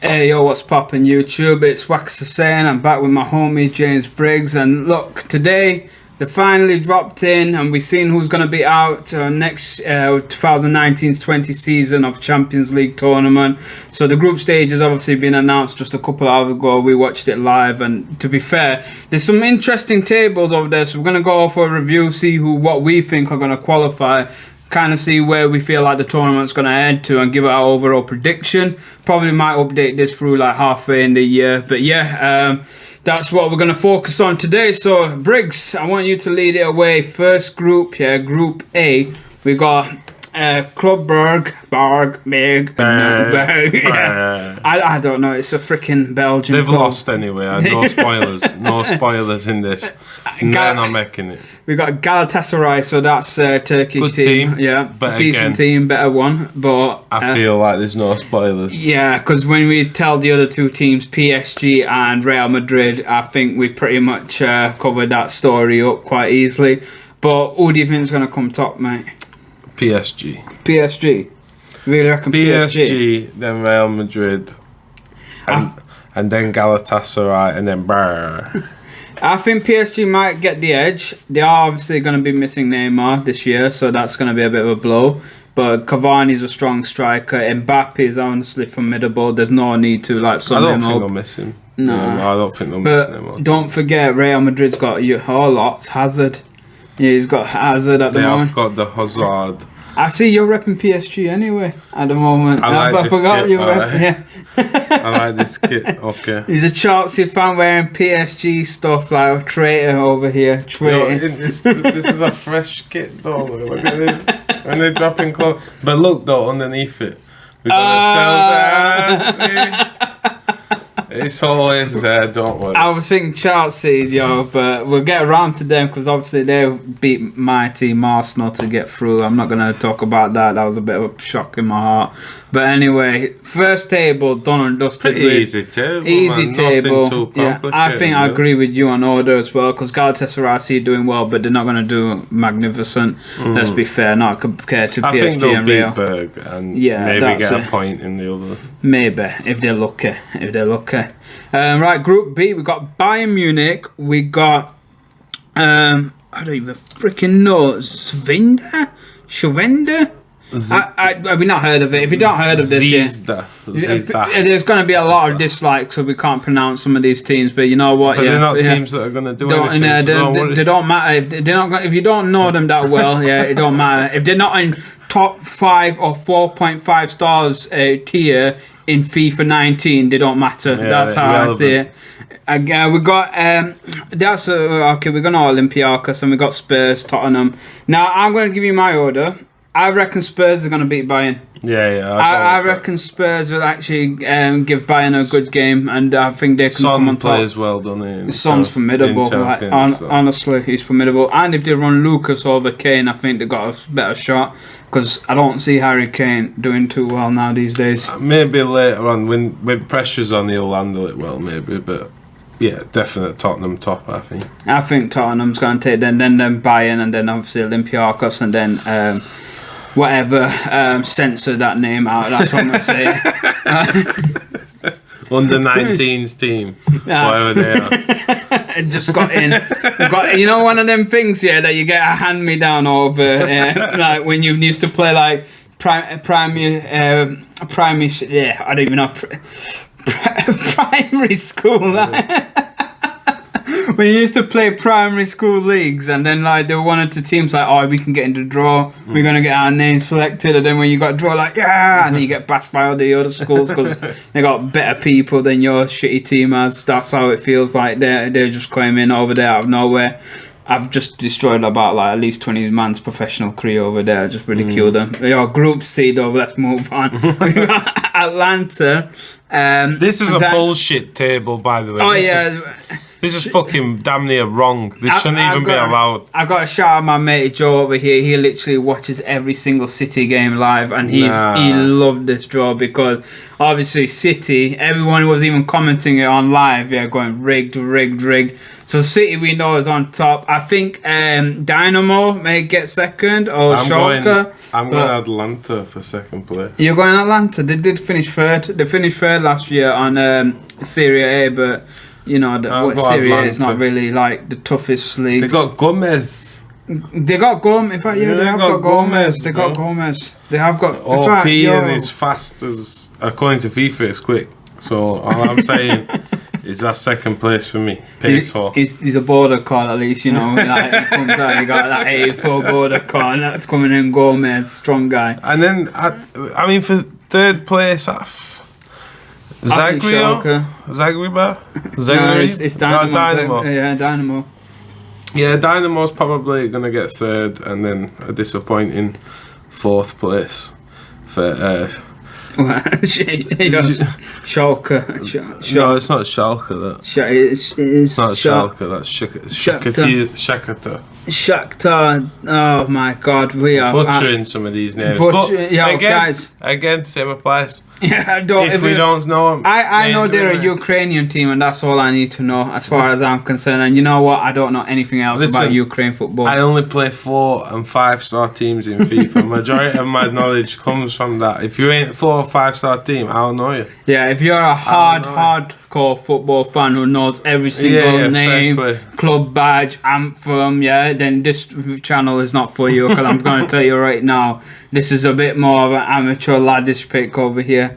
Hey yo, what's poppin' YouTube? It's WakasHussain. I'm back with my homie James Briggs, and look, today they finally dropped in and we've seen who's going to be out next 2019's 20 season of Champions League tournament. So the group stage has obviously been announced just a couple of hours ago. We watched it live, and to be fair, there's some interesting tables over there, so we're going to go for a review, see what we think are going to qualify, kind of see where we feel like the tournament's going to head to, and give our overall prediction. Probably might update this through like halfway in the year, but yeah, that's what we're going to focus on today. So Briggs, I want you to lead it away. First group, yeah, Group A, we got Club Berg, yeah. I don't know, it's a freaking Belgian They've club. lost anyway, no spoilers. No spoilers in this. They're not making it. We got Galatasaray, so that's a Turkish Good team, yeah, but decent again, team, better one, but I feel like there's no spoilers. yeah, because when we tell the other two teams, PSG and Real Madrid, I think we pretty much covered that story up quite easily. But who do you think is going to come top, mate? PSG. PSG. Really reckon PSG, then Real Madrid, and then Galatasaray, and then Brr. I think PSG might get the edge. They are obviously going to be missing Neymar this year, so that's going to be a bit of a blow. But Cavani's a strong striker. Mbappe is honestly formidable. There's no need to like sum him up. I don't think they'll miss him. No, I don't think they'll miss him. Don't forget, Real Madrid's got lots. Hazard. Yeah, he's got Hazard at the moment. They've got the Hazard. I see you're repping PSG anyway at the moment. I forgot you were. Yeah. I like this kit. Okay. He's a Chelsea fan wearing PSG stuff, like a traitor over here. Traitor. This is a fresh kit though. Look at this. When they're dropping clothes. But look though, underneath it, we got the Chelsea. It's always there, don't worry. I was thinking Chelsea, yo, but we'll get around to them because obviously they beat my team Arsenal to get through. I'm not going to talk about that. That was a bit of a shock in my heart. But anyway, first table, done and dusted. Easy table. Easy man. table. Too yeah, I think I agree with you on order as well, because Galatasaray I see doing well, but they're not going to do magnificent. Let's be fair, not compared to PSG I think they'll and beat Real. Berg and maybe get a point in the other. Maybe, if they're lucky. Right, Group B, we got Bayern Munich. We got, I don't even freaking know, Schwender? Have we not heard of it? If you don't heard of this yet, there's going to be a lot of dislikes, so we can't pronounce some of these teams. But you know what? But they're not teams that are going to do anything. They don't matter. If you don't know them that well, yeah, it don't matter. If they're not in top 5 or 4.5 stars tier in FIFA 19, they don't matter. Yeah, that's how I see it. We got okay. We got Olympiacos and we got Spurs, Tottenham. Now I'm going to give you my order. I reckon Spurs are going to beat Bayern. Yeah. I reckon Spurs will actually give Bayern a good game, and I think they can come on top. Plays well, doesn't he? Son's formidable. Honestly, he's formidable. And if they run Lucas over Kane, I think they've got a better shot, because I don't see Harry Kane doing too well now these days. Maybe later on, when pressure's on, he'll handle it well, maybe, but... Yeah, definitely Tottenham top, I think. I think Tottenham's going to take then Bayern, and then obviously Olympiacos, and then whatever, censor that name out. That's what I'm going to say. Under 19s team, whatever they are. It just got in. You know, one of them things, yeah, that you get a hand me down over, like when you used to play like primary. Yeah, I don't even know. Primary school. When you used to play primary school leagues, and then like they wanted to teams like, oh, we can get into the draw, we're gonna get our name selected, and then when you got draw, like, yeah, and then you get bashed by all the other schools because they got better people than your shitty team has. That's how it feels like. They're just coming in over there out of nowhere. I've just destroyed about like at least 20 man's professional career over there. I just ridiculed them. Group C though, let's move on. We got Atlanta. This is a bullshit table, by the way. This is fucking damn near wrong. This shouldn't even be allowed. I've got a shout out my mate Joe over here. He literally watches every single City game live, and he loved this draw because obviously City, everyone was even commenting it on live, going rigged. So City we know is on top. I think Dynamo may get second or Schalke. I'm going Atlanta for second place. You're going Atlanta. They did finish third. They finished third last year on Serie A, but you know Serie A is not really like the toughest league. They got Gomez. They got Gomez. In fact, yeah, they have got Gomez. They got Gomez. They have got OP and is fast as, according to FIFA, it's quick. So all I'm saying is that second place for me. He's a border call at least, you know. Like, he comes out, you got that 84 border call, and that's coming in Gomez, strong guy. And then I mean for third place, Zagreb. No, it's Dynamo. Yeah, Dynamo. Yeah, Dynamo's probably going to get third, and then a disappointing fourth place for Schalke. No, it's not Schalke. It's not Schalke. That's Shakhtar. Oh my God, we are butchering some of these names. But again, same applies. Yeah, if we don't know them, I know they're a Ukrainian team, and that's all I need to know as far as I'm concerned. And you know what? I don't know anything else about Ukraine football. I only play 4- and 5-star teams in FIFA. Majority of my knowledge comes from that. If you ain't a 4- or 5-star team, I don't know you. Yeah, if you're a hardcore football fan who knows every single name, club badge, anthem, then this channel is not for you, because I'm going to tell you right now, this is a bit more of an amateur laddish pick over here.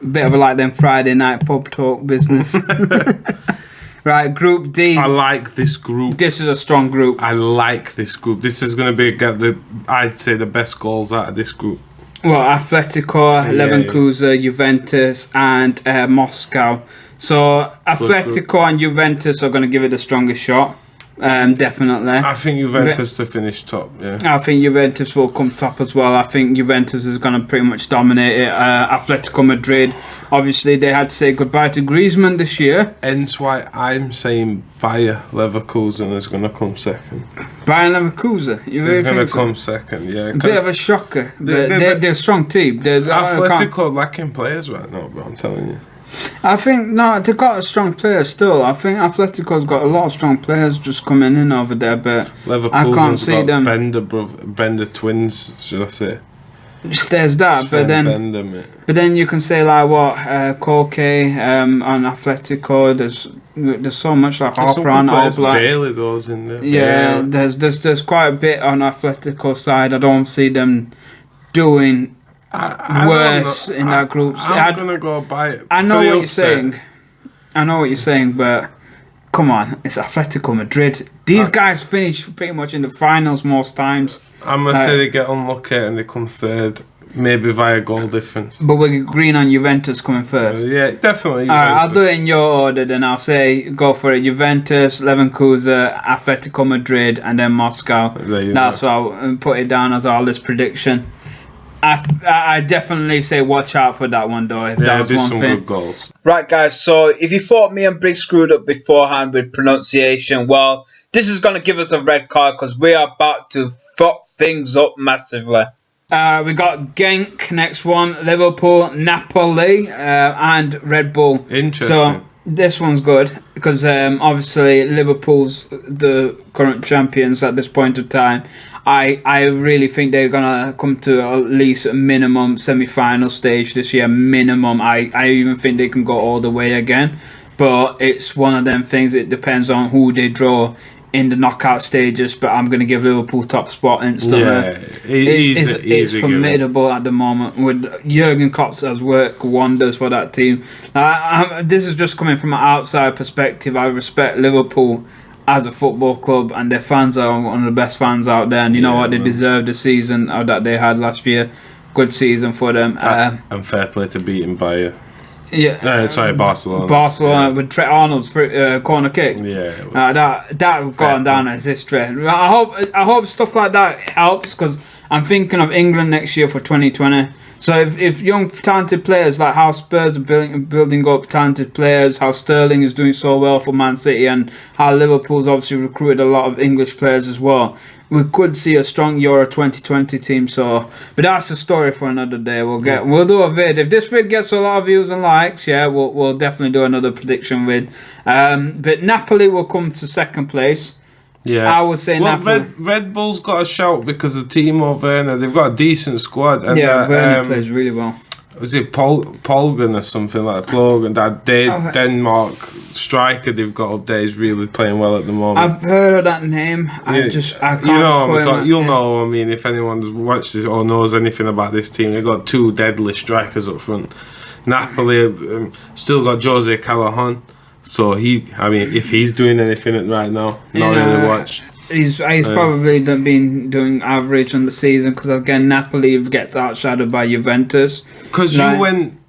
A bit of like them Friday night pub talk business. Right, Group D. I like this group. This is a strong group. I like this group. This is going to be, I'd say, the best goals out of this group. Well, Atletico, Leverkusen, Juventus, and Moscow. So Atletico and Juventus are going to give it the strongest shot. Definitely. I think Juventus to finish top. Yeah. I think Juventus will come top as well. I think Juventus is going to pretty much dominate it. Atletico Madrid, obviously, they had to say goodbye to Griezmann this year. Hence why I'm saying Bayer Leverkusen is going to come second. Bayer Leverkusen, you really think so? Going to come second, yeah. Bit of a shocker. They're a strong team. Atletico lacking players right now, bro. I'm telling you. I think they've got a strong player still. I think Atletico's got a lot of strong players just coming in over there, but I can't see them. Bender twins, should I say? There's that, but then you can say like what Koke on Atletico. There's so much like Hofran, Oblak. Bailey those in there. Yeah, there's quite a bit on Atletico side. I don't see them doing worse in that group. I'm gonna go by it. I know what you're saying. But come on, it's Atletico Madrid. These guys finish pretty much in the finals most times. I'm gonna say they get unlucky and they come third, maybe via goal difference. But we're green on Juventus coming first. Yeah, definitely. Alright, I'll do it in your order. Then I'll say go for it: Juventus, Leverkusen, Atletico Madrid, and then Moscow. That's what I'll put it down as our list prediction. I definitely say watch out for that one though. If that was one some thing. Good goals. Right, guys. So if you thought me and Briggs screwed up beforehand with pronunciation, well, this is gonna give us a red card because we are about to fuck things up massively. We got Genk next one, Liverpool, Napoli, and Red Bull. Interesting. So this one's good because obviously Liverpool's the current champions at this point of time. I really think they're gonna come to at least a minimum semi-final stage this year. Minimum. I even think they can go all the way again. But it's one of them things. It depends on who they draw in the knockout stages. But I'm gonna give Liverpool top spot instantly. Yeah, it's formidable at the moment. With Jurgen Klopp has worked wonders for that team. This is just coming from an outside perspective. I respect Liverpool as a football club, and their fans are one of the best fans out there, and you know what, they deserve the season that they had last year. Good season for them. And fair play to beating Bayer. Barcelona. Yeah. With Trent Arnold's corner kick. Yeah, that gone down as history. I hope stuff like that helps because I'm thinking of England next year for 2020. So if young talented players, like how Spurs are building up talented players, how Sterling is doing so well for Man City, and how Liverpool's obviously recruited a lot of English players as well, we could see a strong Euro 2020 team. So, but that's a story for another day. We'll do a vid. If this vid gets a lot of views and likes, yeah, we'll definitely do another prediction vid. But Napoli will come to second place. Yeah, I would say Napoli. Red Bull's got a shout because of Timo Werner. They've got a decent squad. And Werner plays really well. Was it Polgan or something like Plogan? That Denmark striker they've got up there is really playing well at the moment. I've heard of that name. I can't. You'll know. I mean, if anyone's watched this or knows anything about this team, they've got two deadly strikers up front. Napoli still got Jose Callahan. So if he's doing anything right now, not really watch. He's probably been doing average on the season because again Napoli gets outshadowed by Juventus. Because you went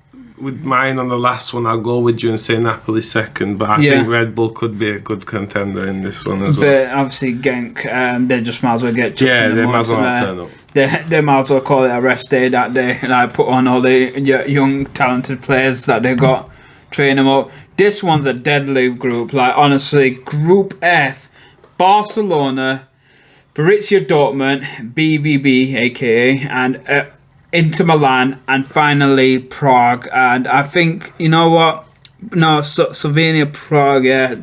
with mine on the last one, I'll go with you and say Napoli second. But I think Red Bull could be a good contender in this one as well. But obviously Genk, they just might as well get. Yeah, they might as well turn up. They might as well call it a rest day that day, and put on all the young talented players that they got, train them up. This one's a deadly group. Like honestly, Group F. Barcelona, Borussia Dortmund, BVB, aka, and Inter Milan, and finally Prague. And I think you know what? No, Slovenia, Prague. Yeah,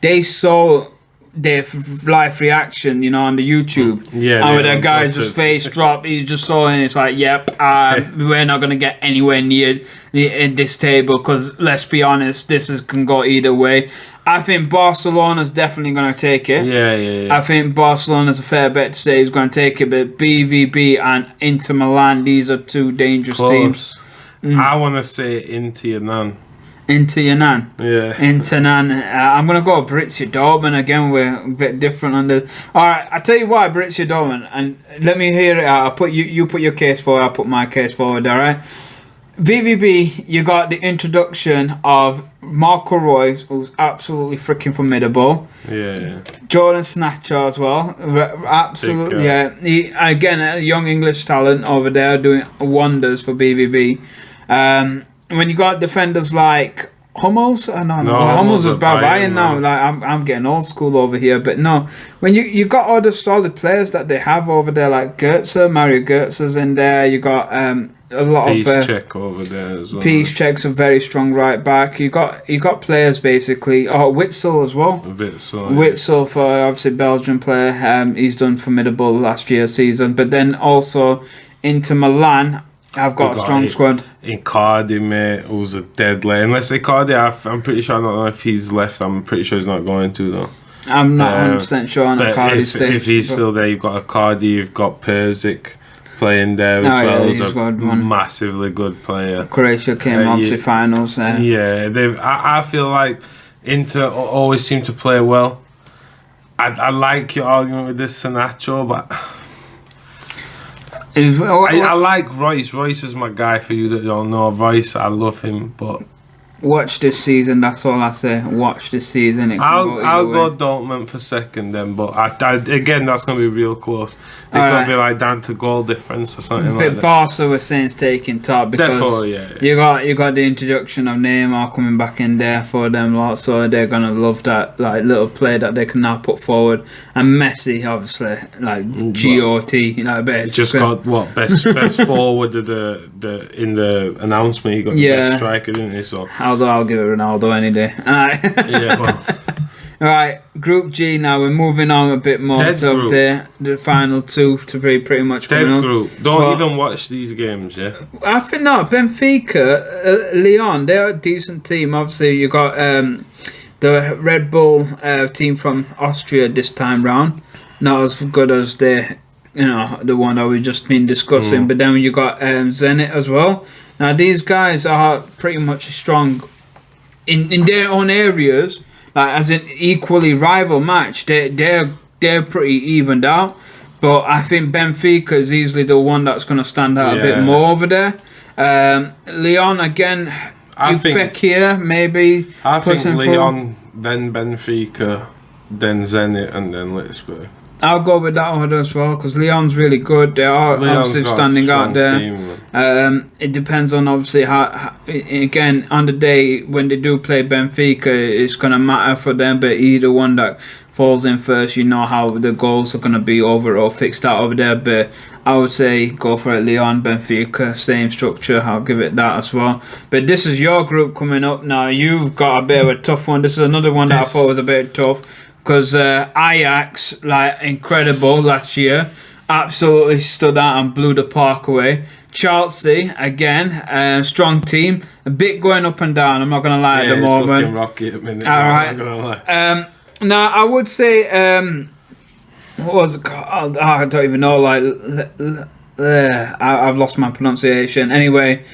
they saw their live reaction, on the YouTube. Yeah, and with that guy just face dropped, he just saw it and it's like, yep, we're not gonna get anywhere near this table because let's be honest, can go either way. I think Barcelona's definitely gonna take it. Yeah. I think Barcelona's a fair bet to say he's gonna take it, but BVB and Inter Milan, these are two dangerous teams. I want to say Inter Milan. Inter Milan. Yeah. Inter Milan. I'm going to go Borussia Dortmund. Again, we're a bit different on this. Alright, I'll tell you why Borussia Dortmund. And let me hear it out. I'll put you put your case forward, I'll put my case forward, alright? VVB, you got the introduction of Marco Reus, who's absolutely freaking formidable. Yeah. Jordan Snatcher as well. Absolutely, yeah. Again, a young English talent over there doing wonders for BVB. When you got defenders like Hummels, Hummels is Bayern now. Like I'm getting old school over here, but no. When you got all the solid players that they have over there, like Mario Götze's in there. You got a lot of Piszczek over there as well. Piszczek's a very strong right back. You got players basically. Oh, Witsel as well. Witsel for obviously Belgian player. He's done formidable last year's season, but then also Inter Milan. I've got a strong squad. Icardi, mate, who's a deadly. Unless Icardi, I'm pretty sure, I don't know if he's left. I'm pretty sure he's not going to, though. I'm not 100% sure on Icardi's stage. If he's still there, you've got Icardi, you've got Persic playing there as well. He's a massively good player. Croatia came obviously finals. Yeah, I feel like Inter always seem to play well. I like your argument with this Sanacho, but... I like Royce. Royce is my guy. For you that don't know Royce, I love him. But watch this season. That's all I say. Watch this season. I'll go Dortmund for second then. But again, that's gonna be real close. It could be like down to goal difference or something like that. But Barca was saying it's taking top because you got the introduction of Neymar coming back in there for them lot, so they're gonna love that like little play that they can now put forward. And Messi, obviously, like GOT, best. Just got what best forward in the announcement. He got the best striker, didn't he? So. Although I'll give it Ronaldo any day. Right, Group G now. We're moving on a bit more to the final two to be pretty much coming on. Group. Don't even watch these games, yeah? I think not. Benfica, Lyon, they're a decent team. Obviously, you got the Red Bull team from Austria this time round. Not as good as the one that we've just been discussing. But then you got Zenit as well. Now these guys are pretty much strong in their own areas, like as an equally rival match. They're pretty evened out, but I think Benfica is easily the one that's going to stand out a bit more over there. Lyon again, Fekir maybe. I think Lyon, then Benfica, then Zenit, and then Litzburg. I'll go with that order as well because Lyon's really good. They are obviously standing out there. It depends on obviously how again on the day when they do play Benfica, it's gonna matter for them. But either one that falls in first, you know how the goals are gonna be overall fixed out over there. But I would say go for it, Lyon, Benfica, same structure. I'll give it that as well. But this is your group coming up now. You've got a bit of a tough one. This is another one that I thought was a bit tough. Because Ajax, like, incredible last year, absolutely stood out and blew the park away. Chelsea, again, strong team, a bit going up and down. I'm not gonna lie at the moment. It's looking rocky at the minute. All right. I'm not gonna lie. Now I would say, what was it called? I don't even know. Like, I've lost my pronunciation. Anyway.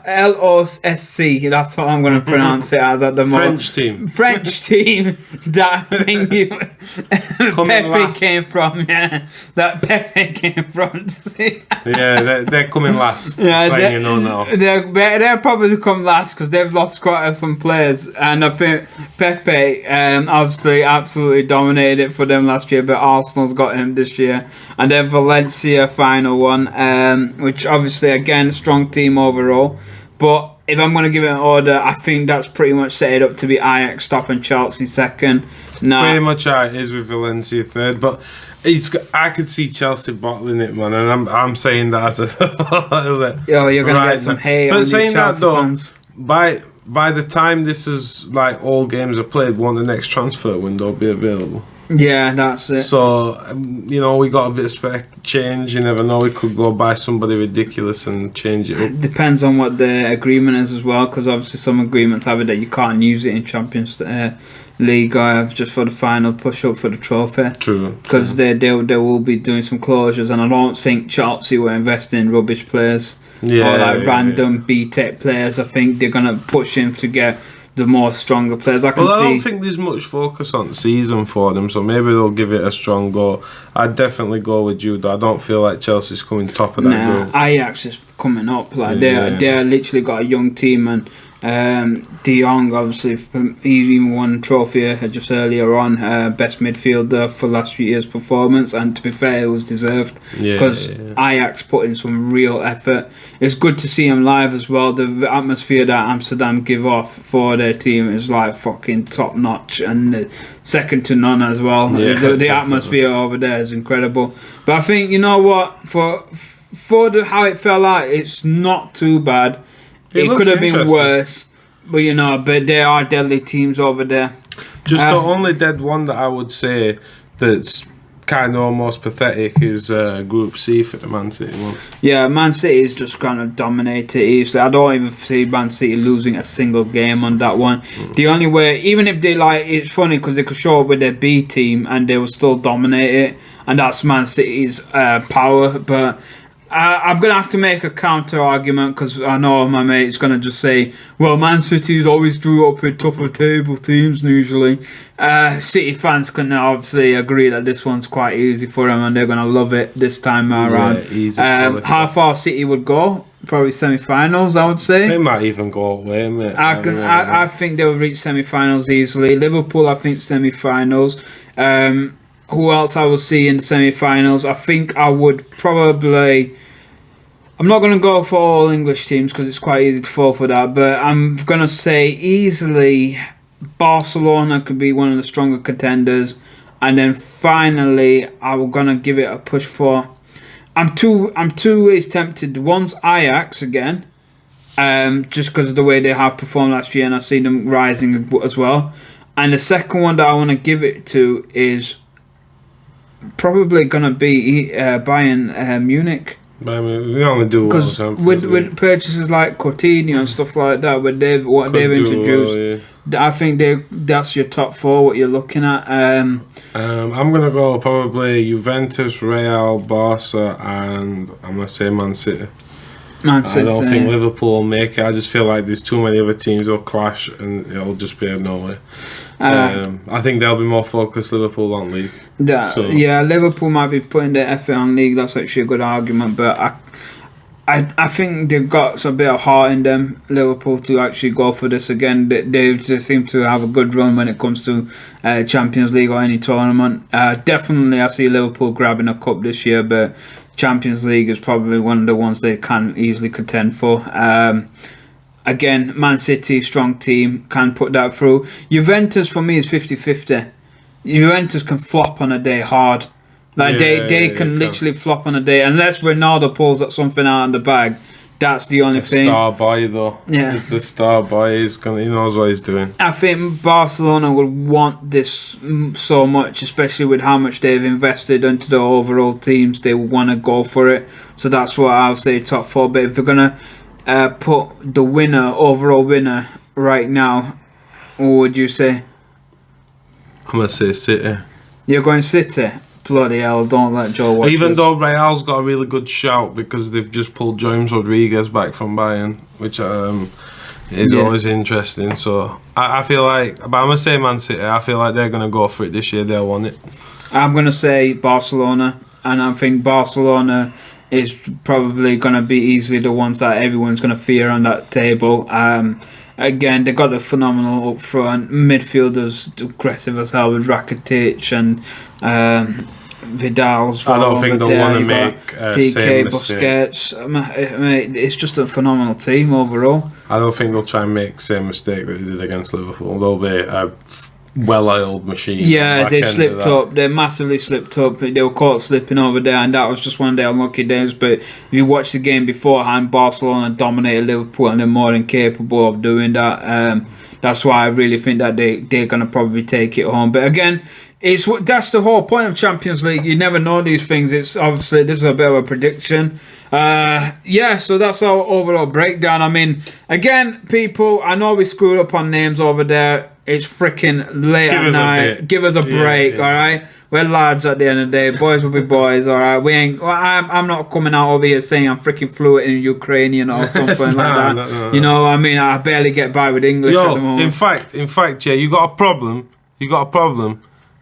LOSC, that's what I'm going to pronounce it as at the moment. French team that I think Pepe came from, yeah. That Pepe came from. Yeah, they're coming last. Yeah, you know now. They'll probably come last because they've lost quite some players. And I think Pepe obviously absolutely dominated it for them last year, but Arsenal's got him this year. And then Valencia, final one, which obviously, again, strong team overall, but if I'm going to give it an order, I think that's pretty much set it up to be Ajax top and Chelsea second. Pretty much how it is with Valencia third, but I could see Chelsea bottling it, man, and I'm saying that as a you're going to get some hate on these Chelsea fans. By the time this is like all games are played, won't the next transfer window be available? Yeah, that's it. So, we got a bit of spec change. You never know. We could go buy somebody ridiculous and change it up. Depends on what the agreement is as well, because obviously some agreements have it that you can't use it in Champions League just for the final push up for the trophy. True. Because they will be doing some closures, and I don't think Chelsea were investing in rubbish players or random B-Tech players. I think they're going to push him to get the more stronger players. I don't think there's much focus on the season for them, so maybe they'll give it a strong go. I'd definitely go with you, though. I don't feel like Chelsea's coming top of that group. Ajax is coming up. Like they're literally got a young team, and De Jong, obviously, he even won a trophy just earlier on, best midfielder for last year's performance, and to be fair, it was deserved because Ajax put in some real effort. It's good to see him live as well. The atmosphere that Amsterdam give off for their team is like fucking top notch and second to none as well. The atmosphere over there is incredible. But I think, you know what, for how it fell out, it's not too bad. It could have been worse, but but there are deadly teams over there. Just the only dead one that I would say that's kind of almost pathetic is Group C for the Man City one. Yeah, Man City is just going to dominate it easily. I don't even see Man City losing a single game on that one. The only way, even if they it's funny because they could show up with their B team and they will still dominate it, and that's Man City's power, but I'm going to have to make a counter argument because I know my mate's going to just say, well, Man City's always drew up with tougher table teams usually. City fans can obviously agree that this one's quite easy for them and they're going to love it this time around. How far City would go? Probably semi-finals, I would say. They might even go away, mate. I think they'll reach semi-finals easily. Liverpool, I think semi-finals. Who else I will see in the semi-finals? I think I would probably... I'm not going to go for all English teams because it's quite easy to fall for that, but I'm going to say easily Barcelona could be one of the stronger contenders, and then finally I'm going to give it a push for... I'm two ways tempted. One's Ajax again, just because of the way they have performed last year, and I've seen them rising as well. And the second one that I want to give it to is probably going to be Bayern Munich. We only do because with purchases like Coutinho and stuff like that, what they've introduced, I think that's your top four. What you're looking at. I'm gonna go probably Juventus, Real, Barca, and I'm gonna say Man City. I don't think Liverpool will make it. I just feel like there's too many other teams will clash and it'll just be nowhere. I think they'll be more focused Liverpool on league. Yeah, Liverpool might be putting their effort on league. That's actually a good argument, but I think they've got a bit of heart in them, Liverpool, to actually go for this again. They just seem to have a good run when it comes to Champions League or any tournament. Definitely, I see Liverpool grabbing a cup this year, but Champions League is probably one of the ones they can easily contend for. Again, Man City, strong team, can put that through. Juventus, for me, is 50-50. Juventus can flop on a day hard. Like they can literally flop on a day unless Ronaldo pulls something out of the bag. That's the only thing. Star boy though. Yeah, he's the star boy. He knows what he's doing. I think Barcelona would want this so much, especially with how much they've invested into the overall teams. They would want to go for it. So that's what I'll say top four. But if we're gonna put the overall winner right now, what would you say? I'm gonna say City. You're going City. Bloody hell, don't let Joe watch Even this. though Real's got a really good shout because they've just pulled James Rodriguez back from Bayern, which is always interesting. So I feel like, but I'm going to say Man City, I feel like they're going to go for it this year, they'll want it. I'm going to say Barcelona, and I think Barcelona is probably going to be easily the ones that everyone's going to fear on that table. Again, they got a phenomenal up front. Midfielders aggressive as hell with Rakitic and Vidal's. I don't think they'll want to make PK, Busquets. Mate, it's just a phenomenal team overall. I don't think they'll try and make the same mistake that they did against Liverpool. They'll be a well-oiled machine. Yeah, they slipped up. They massively slipped up. They were caught slipping over there, and that was just one of their unlucky days. But if you watch the game beforehand, Barcelona dominated Liverpool, and they're more than capable of doing that. That's why I really think that they're going to probably take it home. But again, that's the whole point of Champions League. You never know these things. It's obviously, this is a bit of a prediction. So that's our overall breakdown. I mean, again, people, I know we screwed up on names over there. It's freaking late at night. Give us a break, all right? We're lads at the end of the day. Boys will be boys, all right? We ain't. I'm not coming out over here saying I'm freaking fluent in Ukrainian or something like that. No. You know, I mean, I barely get by with English at the moment. In fact, yeah, you got a problem.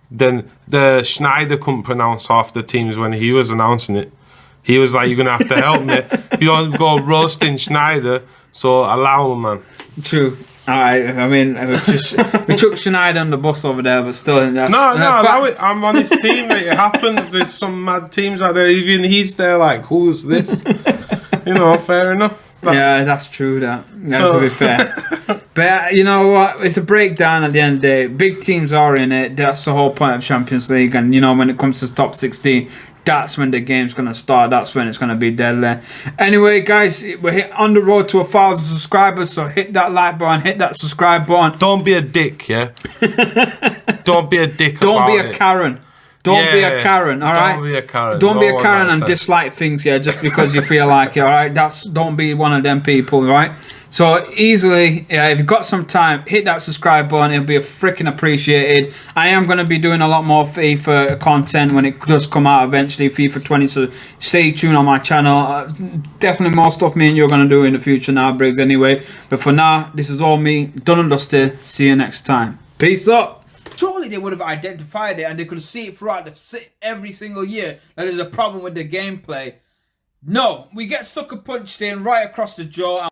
Then the Schneider couldn't pronounce half the teams when he was announcing it. He was like, "You're gonna have to help me. You don't go roasting Schneider, so allow him, man." True. I mean, we took Schneider on the bus over there, but still. I'm on his team. Mate. It happens. There's some mad teams out there. Even he's there, like, who's this? Fair enough. That's true. That's to be fair. But you know what? It's a breakdown at the end of the day. Big teams are in it. That's the whole point of Champions League. And when it comes to top 16. That's when the game's going to start. That's when it's going to be deadly. Anyway, guys, we're on the road to 1,000 subscribers, so hit that like button, hit that subscribe button. Don't be a dick, yeah? Don't be a dick. Don't be a Karen. Don't be a Karen, all right? Don't be a Karen. Don't be a Karen and dislike things, just because you feel like it, all right? Don't be one of them people, right? So easily, if you've got some time, hit that subscribe button. It'll be freaking appreciated. I am going to be doing a lot more FIFA content when it does come out eventually, FIFA 20. So stay tuned on my channel. Definitely more stuff me and you're going to do in the future now, Briggs, anyway. But for now, this is all me. Done and dusted. See you next time. Peace up. Surely they would have identified it and they could see it throughout every single year that there's a problem with the gameplay. No, we get sucker punched in right across the jaw.